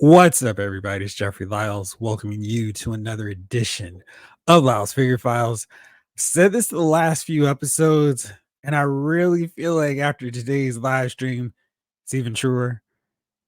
What's up, everybody? It's Jeffrey Lyles welcoming you to another edition of Lyles Figure Files. Said this the last few episodes, and I really feel like after today's live stream, it's even truer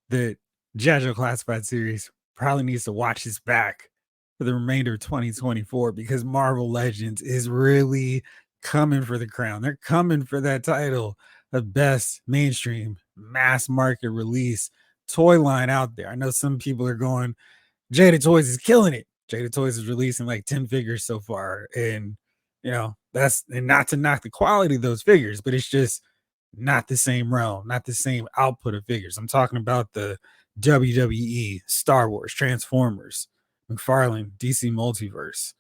that JoJo Classified series probably needs to watch his back for the remainder of 2024 because Marvel Legends is really coming for the crown. They're coming for that title of best mainstream mass market release toy line out there. I know some people are going, Jada Toys is killing it. Jada Toys is releasing like 10 figures so far. And, that's and not to knock the quality of those figures, but it's just not the same realm, not the same output of figures. I'm talking about the WWE, Star Wars, Transformers, McFarlane, DC Multiverse,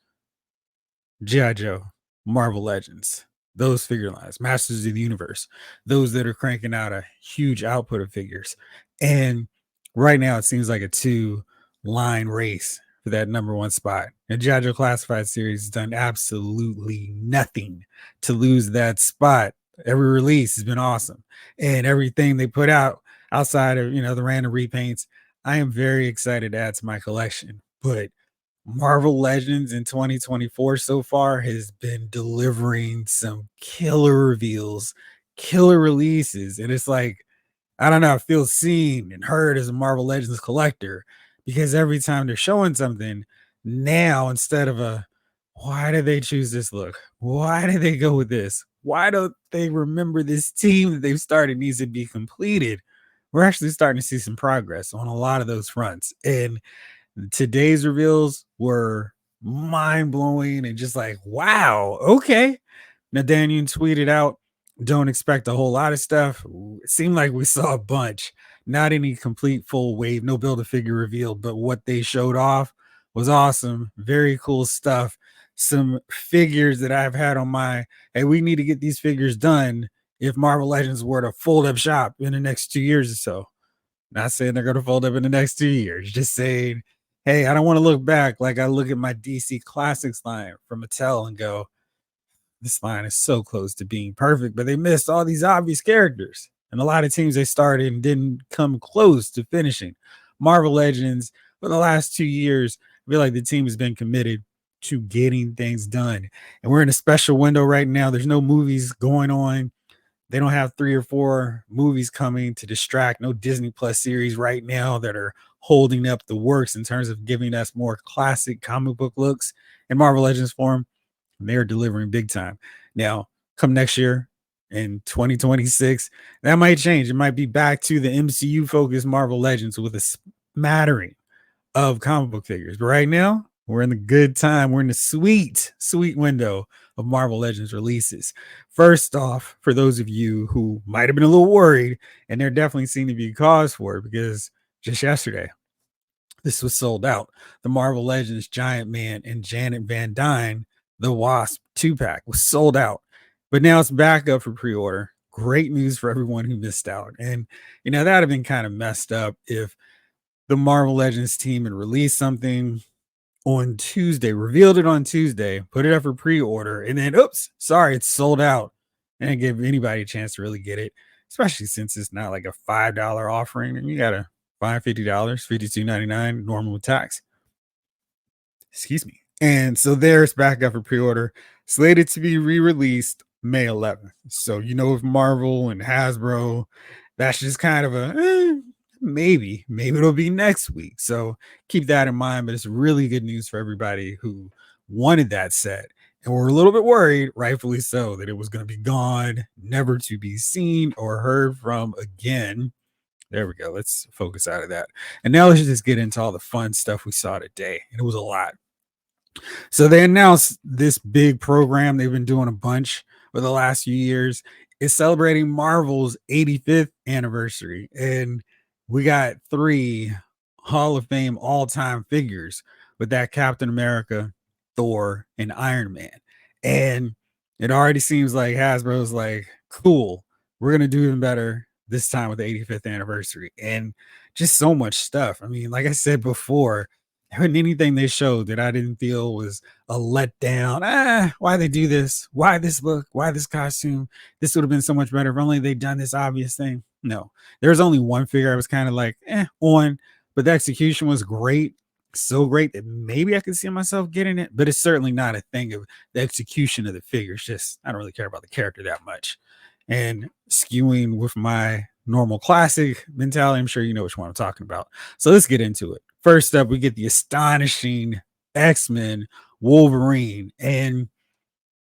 G.I. Joe, Marvel Legends, those figure lines, Masters of the Universe, those that are cranking out a huge output of figures. And right now, it seems like a two-line race for that number one spot. And G.I. Joe Classified series has done absolutely nothing to lose that spot. Every release has been awesome. And everything they put out outside of, the random repaints, I am very excited to add to my collection. But Marvel Legends in 2024 so far has been delivering some killer reveals, killer releases. And it's like, I don't know, I feel seen and heard as a Marvel Legends collector because every time they're showing something now, instead of why did they choose this look? Why did they go with this? Why don't they remember this team that they've started needs to be completed? We're actually starting to see some progress on a lot of those fronts. And today's reveals were mind-blowing and just like, wow, okay. Now, Dan, you tweeted out, don't expect a whole lot of stuff. It seemed like we saw a bunch, not any complete full wave, no Build-A-Figure revealed, but what they showed off was awesome. Very cool stuff. Some figures that I've had on my, hey, we need to get these figures done if Marvel Legends were to fold up shop in the next 2 years or so. Not saying they're going to fold up in the next 2 years, just saying, hey, I don't want to look back like I look at my DC Classics line from Mattel and go, this line is so close to being perfect, but they missed all these obvious characters. And a lot of teams they started and didn't come close to finishing. Marvel Legends, for the last 2 years, I feel like the team has been committed to getting things done. And we're in a special window right now. There's no movies going on. They don't have 3 or 4 movies coming to distract. No Disney Plus series right now that are holding up the works in terms of giving us more classic comic book looks in Marvel Legends form. And they're delivering big time. Now, come next year in 2026, that might change. It might be back to the MCU focused Marvel Legends with a smattering of comic book figures. But right now, we're in the good time. We're in the sweet, sweet window of Marvel Legends releases. First off, for those of you who might have been a little worried, and there definitely seemed to be a cause for it because just yesterday, this was sold out. The Marvel Legends Giant Man and Janet Van Dyne, the Wasp 2-pack, was sold out. But now it's back up for pre-order. Great news for everyone who missed out. And, that would have been kind of messed up if the Marvel Legends team had released something on Tuesday, revealed it on Tuesday, put it up for pre-order, and then, oops, sorry, it's sold out. And it gave anybody a chance to really get it, especially since it's not like a $5 offering and you got to buy $50, $52.99, normal with tax. Excuse me. And so there's back up for pre-order, slated to be re-released May 11th. So, with Marvel and Hasbro, that's just kind of a maybe it'll be next week. So keep that in mind. But it's really good news for everybody who wanted that set. And we're a little bit worried, rightfully so, that it was going to be gone, never to be seen or heard from again. There we go. Let's focus out of that. And now let's just get into all the fun stuff we saw today. And it was a lot. So they announced this big program they've been doing a bunch for the last few years. It's celebrating Marvel's 85th anniversary. And we got 3 Hall of Fame all-time figures with that Captain America, Thor, and Iron Man. And it already seems like Hasbro's like, cool, we're going to do even better this time with the 85th anniversary. And just so much stuff. I mean, like I said before, anything they showed that I didn't feel was a letdown. Why they do this? Why this look? Why this costume? This would have been so much better if only they'd done this obvious thing. No, there's only one figure I was kind of like, on, but the execution was great. So great that maybe I could see myself getting it, but it's certainly not a thing of the execution of the figure. It's just I don't really care about the character that much. And skewing with my normal classic mentality, I'm sure you know which one I'm talking about. So let's get into it. First up, we get the Astonishing X-Men Wolverine. And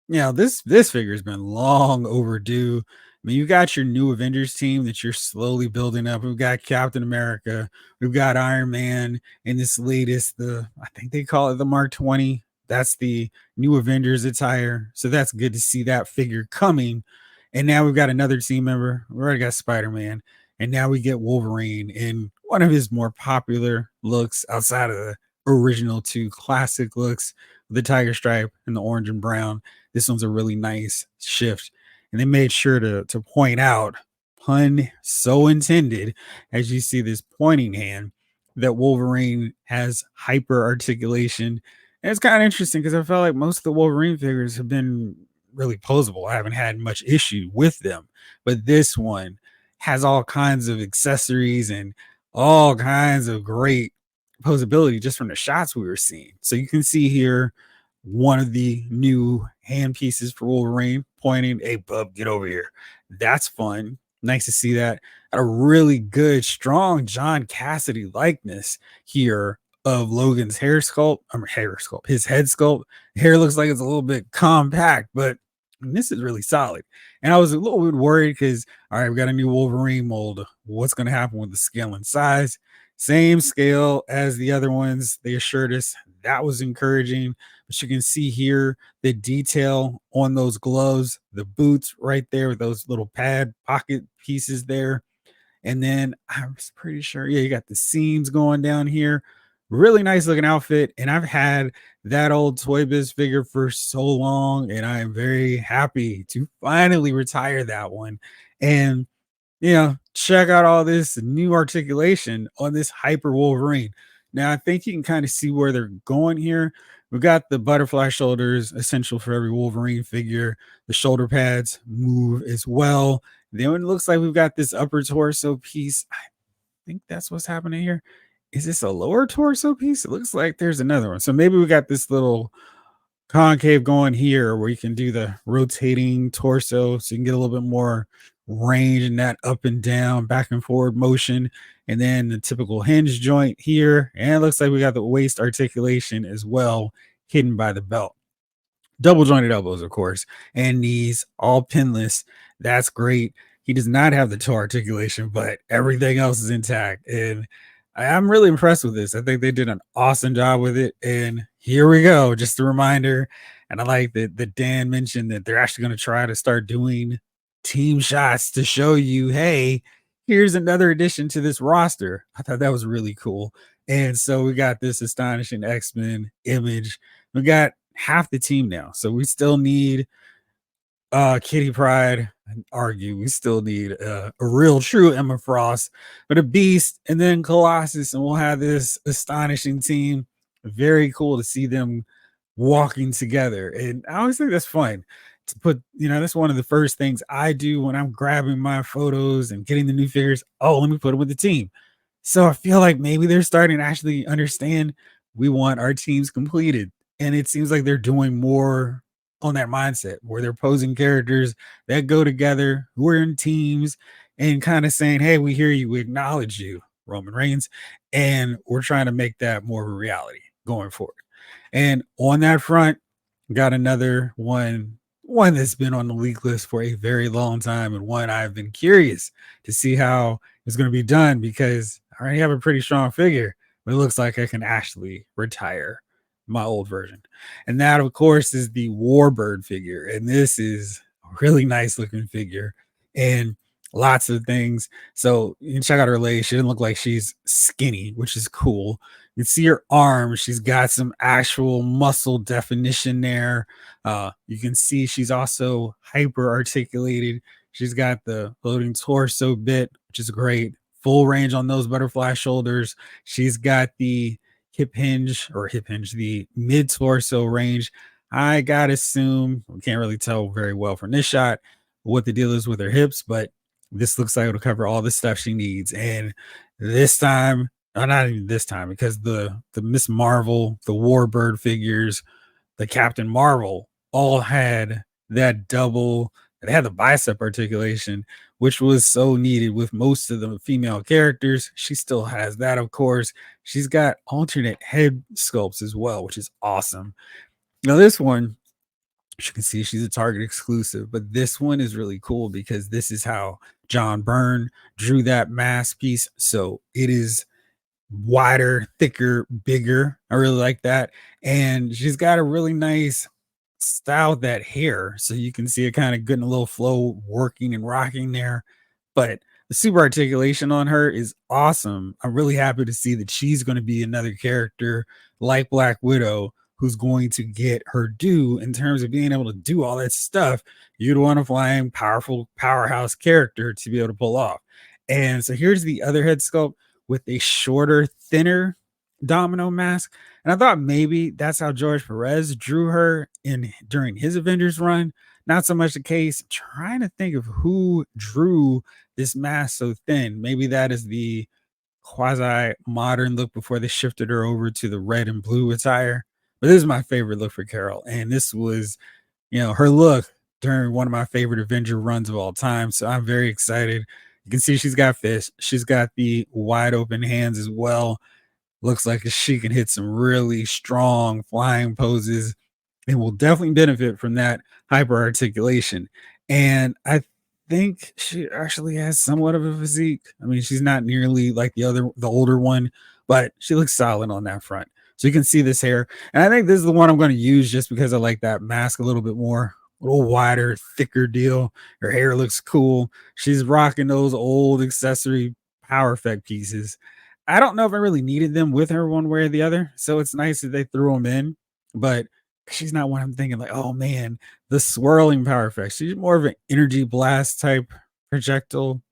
this figure has been long overdue. I mean, you got your new Avengers team that you're slowly building up. We've got Captain America, we've got Iron Man, and this latest, I think they call it the Mark 20. That's the new Avengers attire. So that's good to see that figure coming. And now we've got another team member. We already got Spider-Man, and now we get Wolverine in one of his more popular looks outside of the original two classic looks, the tiger stripe and the orange and brown. This one's a really nice shift. And they made sure to point out, pun so intended, as you see this pointing hand, that Wolverine has hyper articulation. And it's kind of interesting because I felt like most of the Wolverine figures have been really posable. I haven't had much issue with them. But this one has all kinds of accessories and all kinds of great posability just from the shots we were seeing. So you can see here one of the new hand pieces for Wolverine pointing, "Hey, bub, get over here." That's fun. Nice to see that. A really good, strong John Cassidy likeness here of Logan's his head sculpt. Hair looks like it's a little bit compact, but this is really solid. And I was a little bit worried because, all right, we got a new Wolverine mold. What's going to happen with the scale and size? Same scale as the other ones. They assured us that was encouraging. But you can see here the detail on those gloves, the boots right there with those little pad pocket pieces there. And then I was pretty sure, yeah, you got the seams going down here. Really nice looking outfit. And I've had that old Toy Biz figure for so long, and I am very happy to finally retire that one. And check out all this new articulation on this Hyper Wolverine. Now, I think you can kind of see where they're going here. We've got the butterfly shoulders, essential for every Wolverine figure. The shoulder pads move as well. Then it looks like we've got this upper torso piece. I think that's what's happening here. Is this a lower torso piece? It looks like there's another one. So maybe we got this little concave going here where you can do the rotating torso so you can get a little bit more range in that up and down, back and forward motion. And then the typical hinge joint here. And it looks like we got the waist articulation as well, hidden by the belt. Double jointed elbows, of course, and knees, all pinless. That's great. He does not have the toe articulation, but everything else is intact. And I'm really impressed with this. I think they did an awesome job with it. And here we go. Just a reminder. And I like that Dan mentioned that they're actually going to try to start doing team shots to show you, hey, here's another addition to this roster. I thought that was really cool. And so we got this Astonishing X-Men image. We got half the team now. So we still need Kitty Pryde. I'd argue we still need a real true Emma Frost, but a Beast and then Colossus, and we'll have this astonishing team. Very cool to see them walking together. And I always think that's fun to put, that's one of the first things I do when I'm grabbing my photos and getting the new figures. Oh, let me put them with the team. So I feel like maybe they're starting to actually understand we want our teams completed. And it seems like they're doing more on that mindset where they're posing characters that go together, who are in teams, and kind of saying, hey, we hear you, we acknowledge you, Roman Reigns, and we're trying to make that more of a reality going forward. And on that front, got another one that's been on the leak list for a very long time, and one I've been curious to see how it's going to be done because I already have a pretty strong figure, but it looks like I can actually retire my old version. And that, of course, is the Warbird figure. And this is a really nice looking figure and lots of things. So you can check out her legs. She doesn't look like she's skinny, which is cool. You can see her arms. She's got some actual muscle definition there. You can see she's also hyper articulated. She's got the floating torso bit, which is great. Full range on those butterfly shoulders. She's got the the mid torso range. I gotta assume we can't really tell very well from this shot what the deal is with her hips, but this looks like it'll cover all the stuff she needs. And this time, not even this time because the Miss Marvel, the Warbird figures, the Captain Marvel all had that double. It had the bicep articulation, which was so needed with most of the female characters. She still has that, of course. She's got alternate head sculpts as well, which is awesome. Now, this one, as you can see, she's a Target exclusive, but this one is really cool because this is how John Byrne drew that mask piece. So it is wider, thicker, bigger. I really like that. And she's got a really nice style with that hair. So you can see it kind of getting a little flow working and rocking there. But the super articulation on her is awesome. I'm really happy to see that she's going to be another character like Black Widow who's going to get her due in terms of being able to do all that stuff you'd want a flying, powerful, powerhouse character to be able to pull off. And so here's the other head sculpt with a shorter, thinner domino mask. And I thought maybe that's how George Perez drew her in during his Avengers run. Not so much the case. I'm trying to think of who drew this mask so thin. Maybe that is the quasi modern look before they shifted her over to the red and blue attire. But this is my favorite look for Carol. And this was, her look during one of my favorite Avenger runs of all time. So I'm very excited. You can see she's got fish. She's got the wide open hands as well. Looks like she can hit some really strong flying poses and will definitely benefit from that hyper articulation. And I think she actually has somewhat of a physique. I mean, she's not nearly like the older one, but she looks solid on that front. So you can see this hair. And I think this is the one I'm going to use just because I like that mask a little bit more. A little wider, thicker deal. Her hair looks cool. She's rocking those old accessory power effect pieces. I don't know if I really needed them with her one way or the other. So it's nice that they threw them in, but she's not one I'm thinking like, oh man, the swirling power effect. She's more of an energy blast type projectile,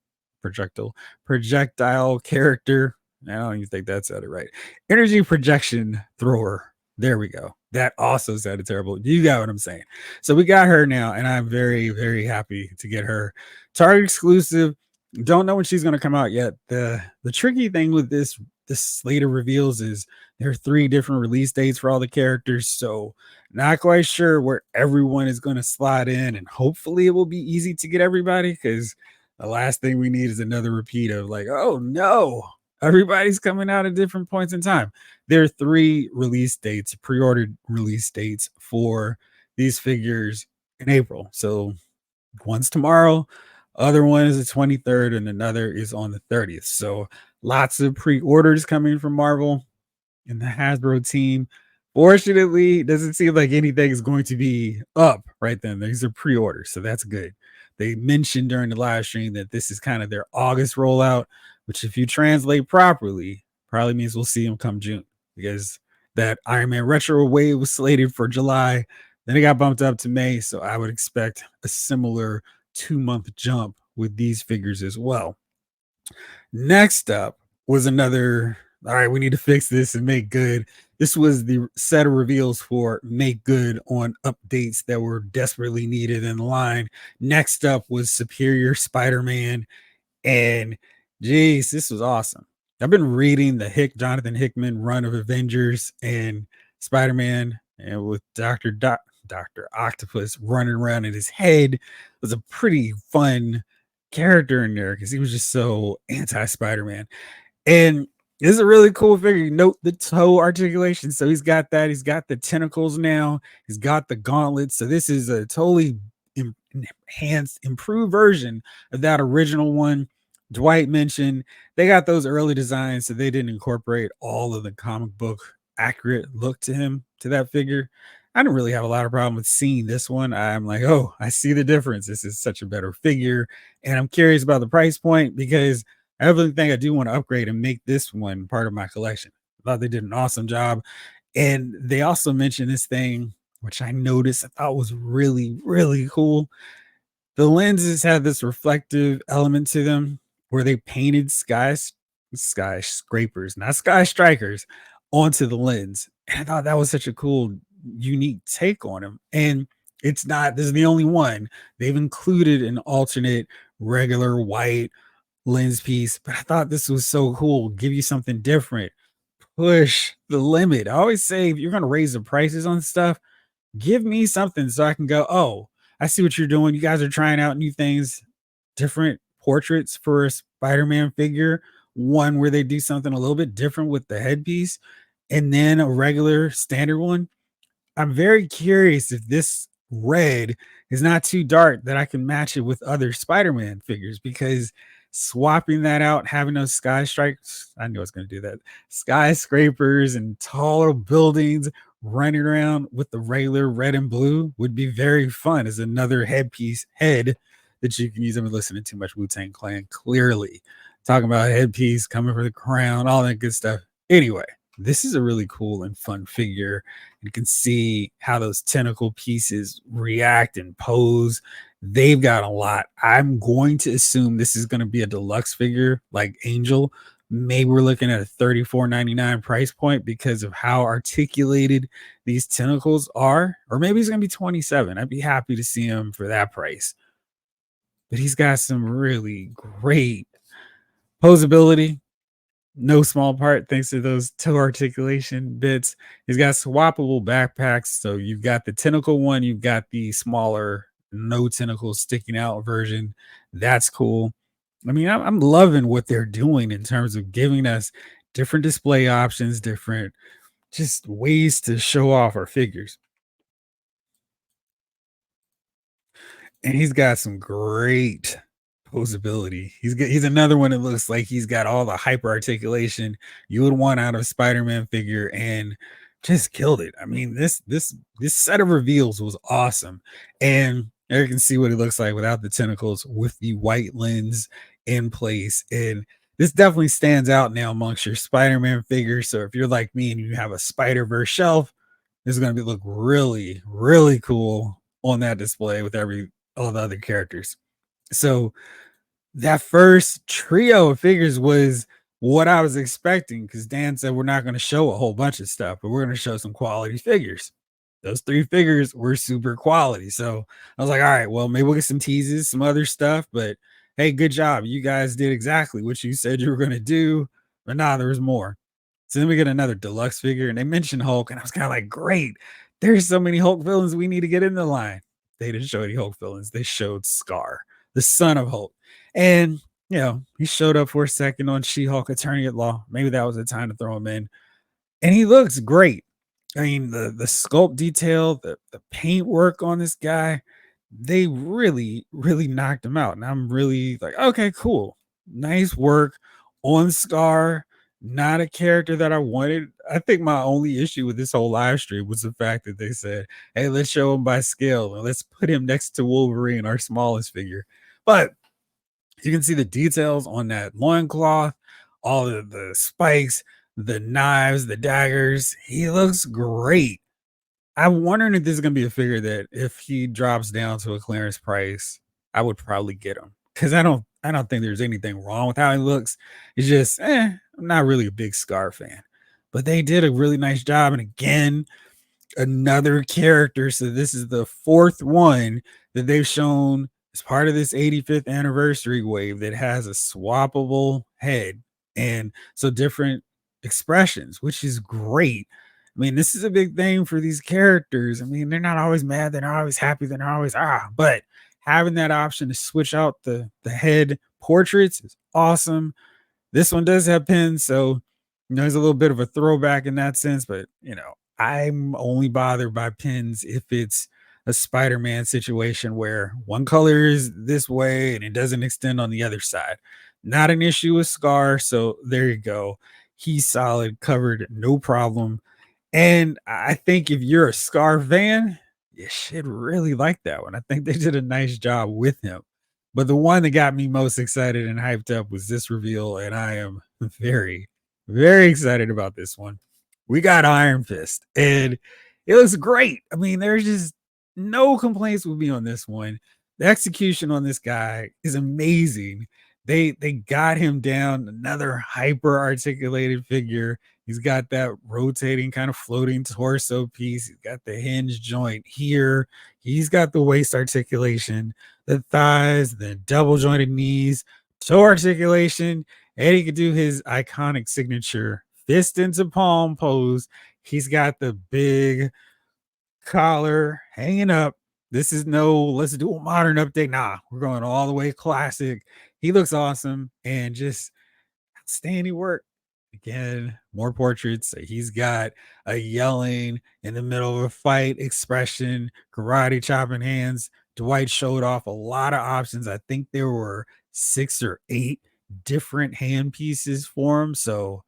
projectile, projectile character. I don't even think that sounded right. Energy projection thrower. There we go. That also sounded terrible. You got what I'm saying. So we got her now, and I'm very, very happy to get her. Target exclusive. Don't know when she's going to come out yet. The tricky thing with this slate of reveals is there are 3 different release dates for all the characters, so not quite sure where everyone is going to slot in, and hopefully it will be easy to get everybody because the last thing we need is another repeat of like, oh no, everybody's coming out at different points in time. There are 3 release dates, pre-ordered release dates for these figures in April. So one's tomorrow, other one is the 23rd, and another is on the 30th. So lots of pre-orders coming from Marvel and the Hasbro team. Fortunately, it doesn't seem like anything is going to be up right then. These are pre-orders, so that's good. They mentioned during the live stream that this is kind of their August rollout, which if you translate properly, probably means we'll see them come June because that Iron Man retro wave was slated for July. Then it got bumped up to May, so I would expect a similar 2-month jump with these figures as well. Next up was another, all right, we need to fix this and make good. This was the set of reveals for make good on updates that were desperately needed in the line. Next up was Superior Spider-Man. And geez, this was awesome. I've been reading the Jonathan Hickman run of Avengers and Spider-Man, and with Dr. Octopus running around in his head was a pretty fun character in there because he was just so anti-Spider-Man. And this is a really cool figure. Note the toe articulation. So he's got that. He's got the tentacles now. He's got the gauntlets. So this is a totally enhanced, improved version of that original one. Dwight mentioned they got those early designs, so they didn't incorporate all of the comic book accurate look to that figure. I don't really have a lot of problem with seeing this one. I'm like, oh, I see the difference. This is such a better figure. And I'm curious about the price point because I really think I do want to upgrade and make this one part of my collection. I thought they did an awesome job. And they also mentioned this thing, which I noticed I thought was really, really cool. The lenses had this reflective element to them where they painted skyscrapers, not sky strikers, onto the lens. And I thought that was such a cool, unique take on him. And this is the only one. They've included an alternate regular white lens piece, but I thought this was so cool. Give you something different, push the limit. I always say if you're going to raise the prices on stuff, give me something so I can go, oh, I see what you're doing. You guys are trying out new things, different portraits for a Spider-Man figure, one where they do something a little bit different with the headpiece, and then a regular standard one. I'm very curious if this red is not too dark that I can match it with other Spider-Man figures because swapping that out, having those sky stripes, I knew I was going to do that. Skyscrapers and taller buildings running around with the regular red and blue would be very fun as another headpiece head that you can use. I'm listening to too much Wu-Tang Clan, clearly talking about headpiece coming for the crown, all that good stuff. Anyway, this is a really cool and fun figure. You can see how those tentacle pieces react and pose. They've got a lot. I'm going to assume this is going to be a deluxe figure like Angel. Maybe we're looking at a $34.99 price point because of how articulated these tentacles are, or maybe it's going to be 27. I'd be happy to see him for that price. But he's got some really great posability, no small part thanks to those toe articulation bits. He's got swappable backpacks. So you've got the tentacle one, you've got the smaller, no tentacles sticking out version. That's cool. I mean, I'm loving what they're doing in terms of giving us different display options, different just ways to show off our figures. And he's got some great posability. He's another one that looks like he's got all the hyper articulation you would want out of a Spider-Man figure and just killed it. I mean, this set of reveals was awesome. And you can see what it looks like without the tentacles with the white lens in place. And this definitely stands out now amongst your Spider-Man figures. So if you're like me and you have a Spider-Verse shelf, this is going to look really, really cool on that display with all the other characters. So that first trio of figures was what I was expecting because Dan said we're not going to show a whole bunch of stuff, but we're going to show some quality figures. Those three figures were super quality. So I was like, all right, well, maybe we'll get some teases, some other stuff, but hey, good job. You guys did exactly what you said you were going to do, but nah, there was more. So then we get another deluxe figure, and they mentioned Hulk, and I was kind of like, great. There's so many Hulk villains we need to get in the line. They didn't show any Hulk villains. They showed Scar, the son of Hulk. And, he showed up for a second on She-Hulk Attorney at Law. Maybe that was the time to throw him in. And he looks great. I mean, the sculpt detail, the paint work on this guy, they really, really knocked him out. And I'm really like, okay, cool. Nice work on Scar. Not a character that I wanted. I think my only issue with this whole live stream was the fact that they said, hey, let's show him by scale and let's put him next to Wolverine, our smallest figure. But you can see the details on that loincloth, all of the spikes, the knives, the daggers. He looks great. I'm wondering if this is gonna be a figure that if he drops down to a clearance price, I would probably get him because I don't think there's anything wrong with how he looks. It's just, I'm not really a big Scar fan, but they did a really nice job. And again, another character. So this is the fourth one that they've shown as part of this 85th anniversary wave that has a swappable head and so different expressions, which is great. I mean, this is a big thing for these characters. I mean, they're not always mad, they're not always happy, they're not always but having that option to switch out the head portraits is awesome. This one does have pins, so there's a little bit of a throwback in that sense, but I'm only bothered by pins if it's a Spider-Man situation where one color is this way and it doesn't extend on the other side. Not an issue with Scar, so there you go. He's solid, covered, no problem. And I think if you're a Scar fan, you should really like that one. I think they did a nice job with him. But the one that got me most excited and hyped up was this reveal, and I am very, very excited about this one. We got Iron Fist, and it looks great. I mean, there's just no complaints with me on this one. The execution on this guy is amazing. They got him down, another hyper articulated figure. He's got that rotating kind of floating torso piece. He's got the hinge joint here. He's got the waist articulation, the thighs, the double jointed knees, toe articulation, and he could do his iconic signature fist into palm pose. He's got the big collar hanging up. This is no, let's do a modern update. Nah, we're going all the way classic. He looks awesome and just outstanding work. Again, more portraits. He's got a yelling in the middle of a fight expression, karate chopping hands. Dwight showed off a lot of options. I think there were 6 or 8 different hand pieces for him. So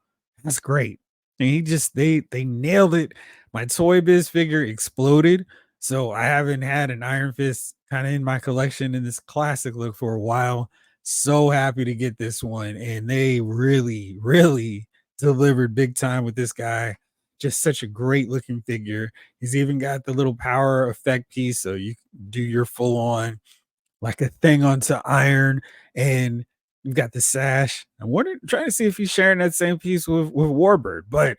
that's great. And he just they nailed it. My Toy Biz figure exploded. So I haven't had an Iron Fist kind of in my collection in this classic look for a while. So happy to get this one. And they really, really delivered big time with this guy. Just such a great looking figure. He's even got the little power effect piece, so you can do your full on like a thing onto iron, and you've got the sash. I'm wondering, trying to see if he's sharing that same piece with Warbird, but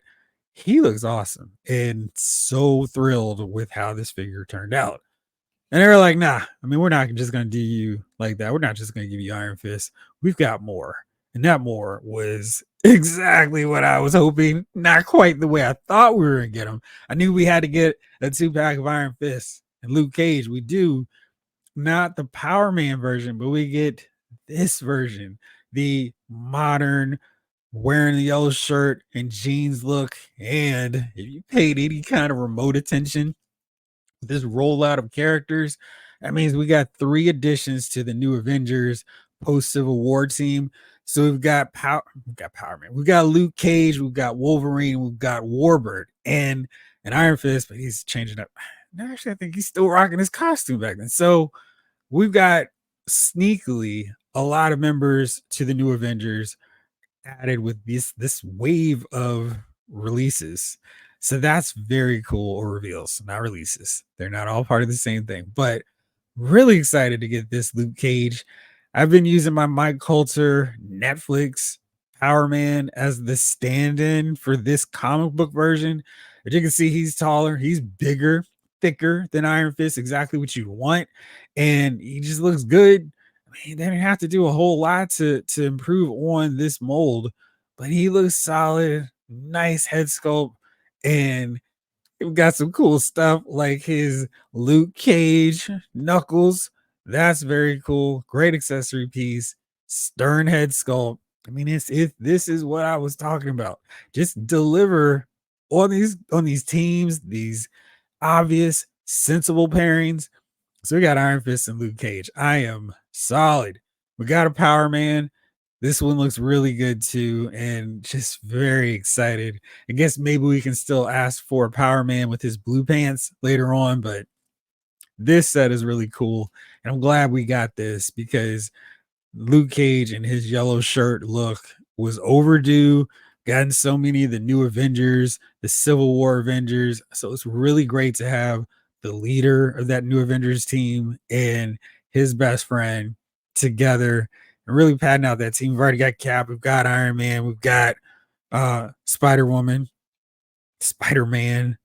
he looks awesome and so thrilled with how this figure turned out. And they were like, nah, I mean, we're not just going to do you like that. We're not just going to give you Iron Fist. We've got more. And that more was exactly what I was hoping. Not quite the way I thought we were going to get them. I knew we had to get a 2-pack of Iron Fist and Luke Cage. We do, not the Power Man version, but we get this version, the modern wearing the yellow shirt and jeans look. And if you paid any kind of remote attention, this rollout of characters, that means we got 3 additions to the new Avengers post Civil War team. So we've got Power Man, we've got Luke Cage, we've got Wolverine, we've got Warbird, and an Iron Fist, but he's changing up. No, actually, I think he's still rocking his costume back then. So we've got sneakily a lot of members to the new Avengers added with this wave of releases. So that's very cool, or reveals, not releases. They're not all part of the same thing, but really excited to get this Luke Cage. I've been using my Mike Coulter Netflix Power Man as the stand-in for this comic book version. As you can see, he's taller, he's bigger, thicker than Iron Fist, exactly what you want, and he just looks good. I mean, they didn't have to do a whole lot to improve on this mold, but he looks solid, nice head sculpt, and we've got some cool stuff like his Luke Cage knuckles. That's very cool. Great accessory piece. Stern head sculpt. I mean, this is what I was talking about. Just deliver on these teams, these obvious, sensible pairings. So we got Iron Fist and Luke Cage. I am solid. We got a Power Man. This one looks really good too, and just very excited. I guess maybe we can still ask for a Power Man with his blue pants later on, but this set is really cool. And I'm glad we got this because Luke Cage and his yellow shirt look was overdue. Gotten so many of the new Avengers, the Civil War Avengers. So it's really great to have the leader of that new Avengers team and his best friend together and really padding out that team. We've already got Cap, we've got Iron Man, we've got Spider Woman, Spider Man,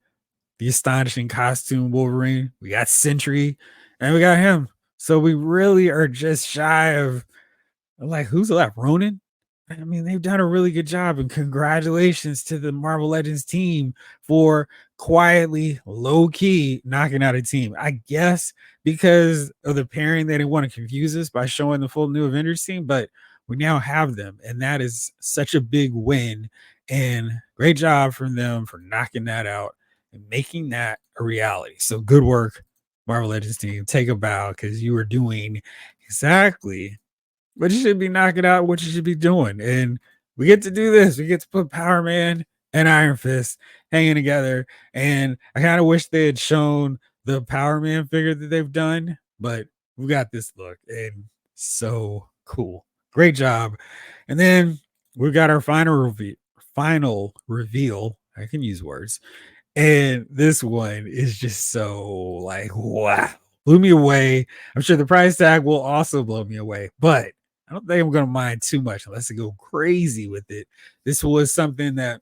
the astonishing costume Wolverine, we got Sentry, and we got him. So we really are just shy of, like, who's left? Ronan? I mean, they've done a really good job, and congratulations to the Marvel Legends team for quietly, low key knocking out a team. I guess because of the pairing, they didn't want to confuse us by showing the full new Avengers team, but we now have them, and that is such a big win. And great job from them for knocking that out and making that a reality. So good work, Marvel Legends team. Take a bow because you are doing exactly but you should be knocking out what you should be doing. And we get to do this. We get to put Power Man and Iron Fist hanging together. And I kind of wish they had shown the Power Man figure that they've done, but we got this look and so cool. Great job. And then we got our final reveal. I can use words. And this one is just so like, wow, blew me away. I'm sure the price tag will also blow me away, but I don't think I'm going to mind too much unless I go crazy with it. This was something that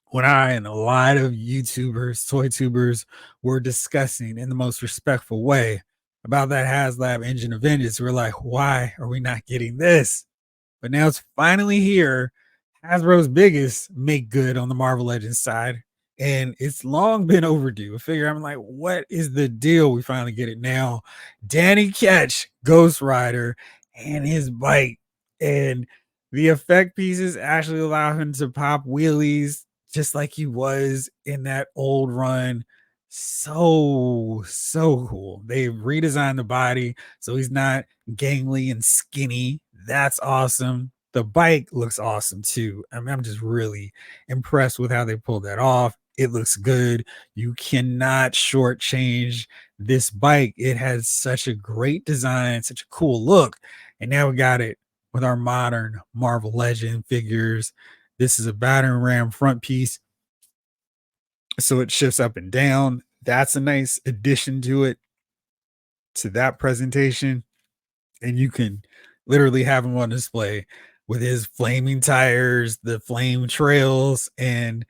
when I and a lot of YouTubers, toy tubers were discussing in the most respectful way about that HasLab Engine of Vengeance, we're like, why are we not getting this? but now it's finally here. Hasbro's biggest make good on the Marvel Legends side, and it's long been overdue. I figure I'm like, what is the deal? We finally get it now. Danny Ketch, Ghost Rider, and his bike, and the effect pieces actually allow him to pop wheelies just like he was in that old run. So cool. They've redesigned the body so he's not gangly and skinny. That's awesome. The bike looks awesome too. I mean, I'm just really impressed with how they pulled that off. It looks good. You cannot shortchange this bike. It has such a great design, such a cool look. And now we got it with our modern Marvel Legend figures. This is a battering ram front piece, so it shifts up and down. That's a nice addition to that presentation. And you can literally have him on display with his flaming tires, the flame trails, and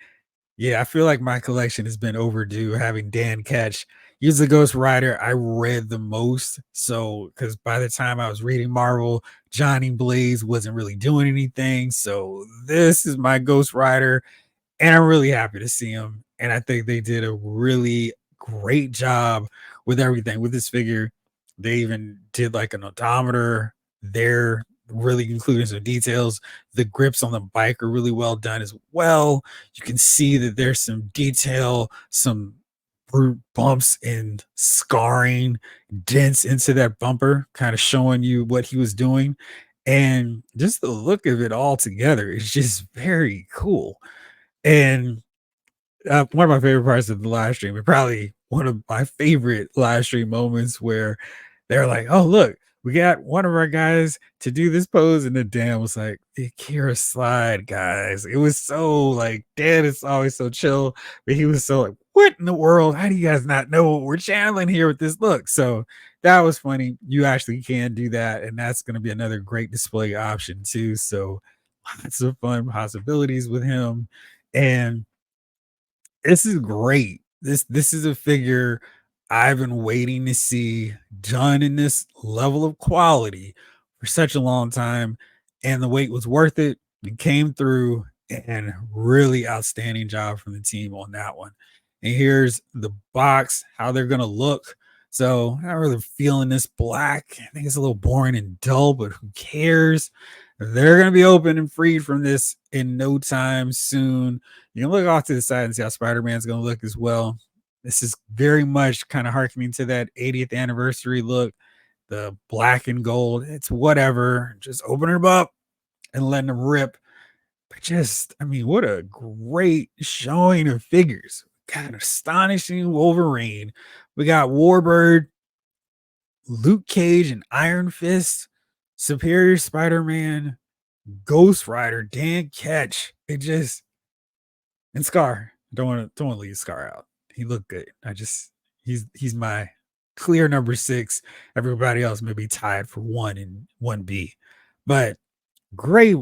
yeah, I feel like my collection has been overdue having Dan Ketch. He's the Ghost Rider I read the most. So, because by the time I was reading Marvel, Johnny Blaze wasn't really doing anything. So, this is my Ghost Rider, and I'm really happy to see him. And I think they did a really great job with everything with this figure. They even did like an odometer there, really including some details. The grips on the bike are really well done as well. You can see that there's some detail, some bumps and scarring, dents into that bumper, kind of showing you what he was doing. And just the look of it all together is just very cool. And one of my favorite parts of the live stream, and probably one of my favorite live stream moments, where they're like, "Oh, look, we got one of our guys to do this pose," and then Dan was like, "The Kira slide, guys." It was so like Dan is always so chill, but he was so like, "What in the world? How do you guys not know what we're channeling here with this look?" So that was funny. You actually can do that, and that's going to be another great display option too. So lots of fun possibilities with him, and this is great. This is a figure I've been waiting to see done in this level of quality for such a long time, and the wait was worth it. It came through, and really outstanding job from the team on that one. And here's the box, how they're gonna look. So I'm not really feeling this black. I think it's a little boring and dull, but who cares? They're gonna be open and freed from this in no time soon. You can look off to the side and see how Spider-Man's going to look as well. This is very much kind of harkening to that 80th anniversary look, the black and gold. It's whatever. Just open them up and letting them rip. But just, I mean, what a great showing of figures. Got an astonishing Wolverine. We got Warbird, Luke Cage, and Iron Fist, Superior Spider-Man, Ghost Rider, Dan Ketch. It just, and Scar, don't want to leave Scar out. He looked good. He's my clear number 6. Everybody else may be tied for 1 and 1B. But great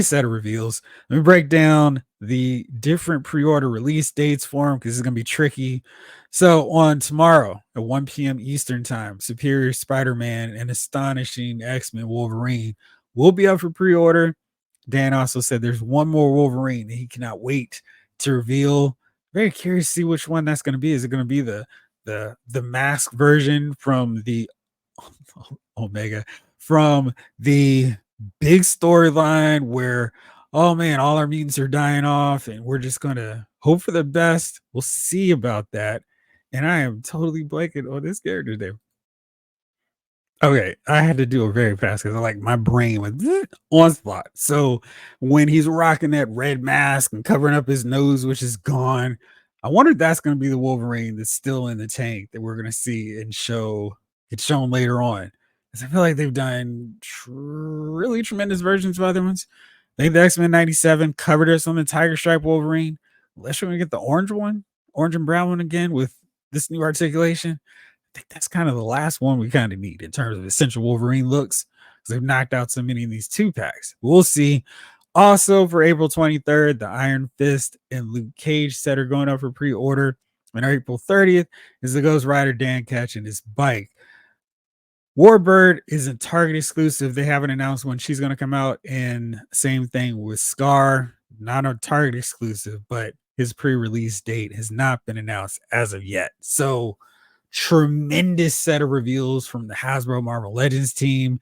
set of reveals. Let me break down the different pre-order release dates for them because it's gonna be tricky. So on tomorrow at 1 p.m. Eastern time, Superior Spider-Man and Astonishing X-Men Wolverine will be up for pre-order. Dan also said there's one more Wolverine that he cannot wait to reveal. Very curious to see which one that's going to be. Is it going to be the mask version from the Omega, from the big storyline where, oh man, all our mutants are dying off and we're just going to hope for the best? We'll see about that. And I am totally blanking on this character name. Okay, I had to do it very fast because I like my brain was on spot. So when he's rocking that red mask and covering up his nose, which is gone, I wonder if that's going to be the Wolverine that's still in the tank that we're going to see and get shown later on. Because I feel like they've done really tremendous versions of other ones. I think the X-Men 97 covered us on the Tiger Stripe Wolverine. Unless we're going to get the orange one, orange and brown one again with this new articulation. I think that's kind of the last one we kind of need in terms of essential Wolverine looks because they've knocked out so many of these 2-packs. We'll see. Also, for April 23rd, the Iron Fist and Luke Cage set are going up for pre-order. And April 30th is the Ghost Rider Dan Ketch and his bike. Warbird is a Target exclusive. They haven't announced when she's going to come out. And same thing with Scar, not a Target exclusive, but his pre-release date has not been announced as of yet. So tremendous set of reveals from the Hasbro Marvel Legends team.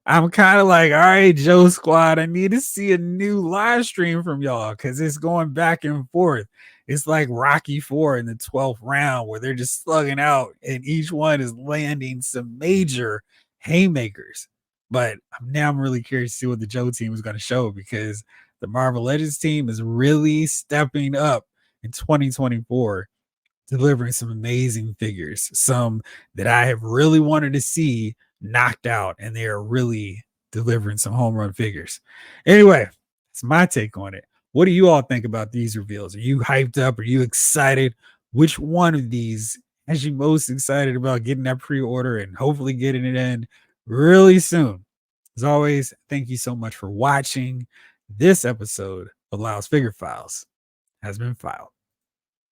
I'm kind of like, all right, Joe Squad, I need to see a new live stream from y'all because it's going back and forth. It's like Rocky 4 in the 12th round where they're just slugging out and each one is landing some major haymakers. But now I'm really curious to see what the Joe team is going to show because the Marvel Legends team is really stepping up in 2024, delivering some amazing figures, some that I have really wanted to see knocked out, and they are really delivering some home run figures. Anyway, that's my take on it. What do you all think about these reveals? Are you hyped up? Are you excited? Which one of these has you most excited about getting that pre-order and hopefully getting it in really soon? As always, thank you so much for watching. This episode of Lyle's Figure Files has been filed.